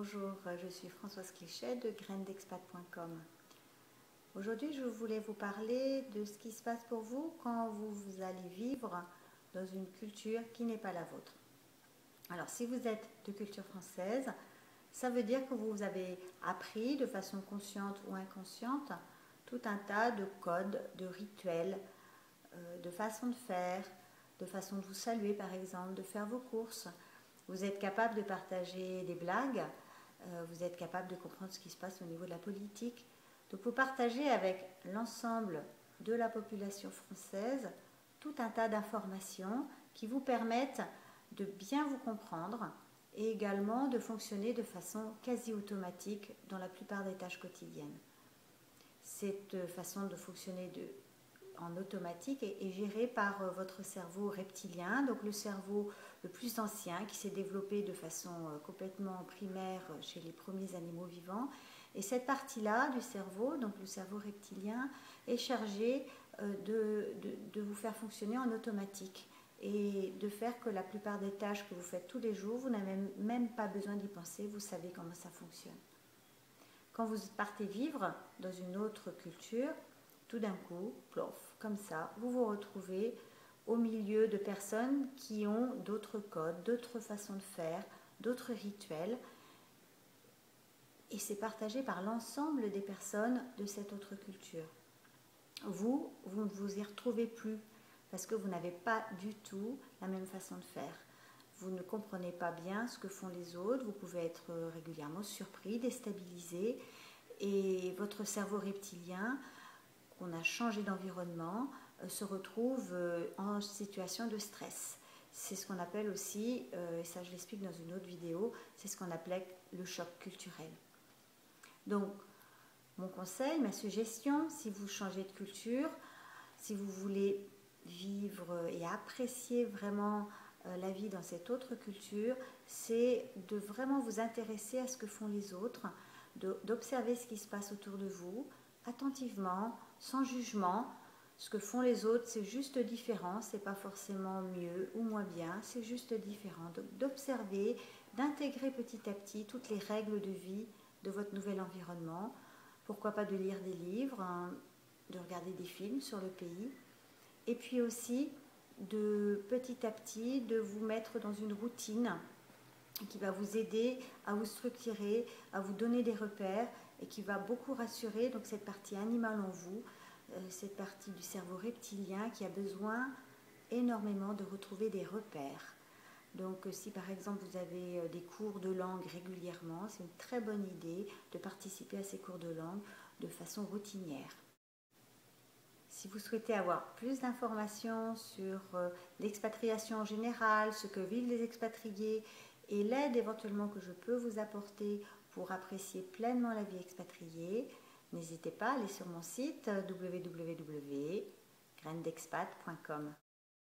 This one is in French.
Bonjour, je suis Françoise Clichet de grainedexpat.com. Aujourd'hui, je voulais vous parler de ce qui se passe pour vous quand vous allez vivre dans une culture qui n'est pas la vôtre. Alors, si vous êtes de culture française, ça veut dire que vous avez appris de façon consciente ou inconsciente tout un tas de codes, de rituels, de façons de faire, de façon de vous saluer par exemple, de faire vos courses. Vous êtes capable de partager des blagues, vous êtes capable de comprendre ce qui se passe au niveau de la politique. Donc vous partagez avec l'ensemble de la population française tout un tas d'informations qui vous permettent de bien vous comprendre et également de fonctionner de façon quasi automatique dans la plupart des tâches quotidiennes. Cette façon de fonctionner en automatique est gérée par votre cerveau reptilien, donc le cerveau le plus ancien qui s'est développé de façon complètement primaire chez les premiers animaux vivants. Et cette partie-là du cerveau, donc le cerveau reptilien, est chargée de vous faire fonctionner en automatique et de faire que la plupart des tâches que vous faites tous les jours, vous n'avez même pas besoin d'y penser, vous savez comment ça fonctionne. Quand vous partez vivre dans une autre culture, tout d'un coup, plof, comme ça, vous vous retrouvez au milieu de personnes qui ont d'autres codes, d'autres façons de faire, d'autres rituels. Et c'est partagé par l'ensemble des personnes de cette autre culture. Vous ne vous y retrouvez plus parce que vous n'avez pas du tout la même façon de faire. Vous ne comprenez pas bien ce que font les autres, vous pouvez être régulièrement surpris, déstabilisé, et votre cerveau reptilien, qu'on a changé d'environnement, se retrouve en situation de stress. C'est ce qu'on appelle aussi, et ça je l'explique dans une autre vidéo, c'est ce qu'on appelait le choc culturel. Donc, mon conseil, ma suggestion, si vous changez de culture, si vous voulez vivre et apprécier vraiment la vie dans cette autre culture, c'est de vraiment vous intéresser à ce que font les autres, d'observer ce qui se passe autour de vous, attentivement, sans jugement. Ce que font les autres, c'est juste différent, c'est pas forcément mieux ou moins bien, c'est juste différent. Donc d'observer, d'intégrer petit à petit toutes les règles de vie de votre nouvel environnement. Pourquoi pas de lire des livres, hein, de regarder des films sur le pays. Et puis aussi de petit à petit de vous mettre dans une routine qui va vous aider à vous structurer, à vous donner des repères et qui va beaucoup rassurer donc cette partie animale en vous, cette partie du cerveau reptilien qui a besoin énormément de retrouver des repères. Donc si par exemple vous avez des cours de langue régulièrement, c'est une très bonne idée de participer à ces cours de langue de façon routinière. Si vous souhaitez avoir plus d'informations sur l'expatriation en général, ce que vivent les expatriés et l'aide éventuellement que je peux vous apporter pour apprécier pleinement la vie expatriée, n'hésitez pas à aller sur mon site www.grainedexpat.com.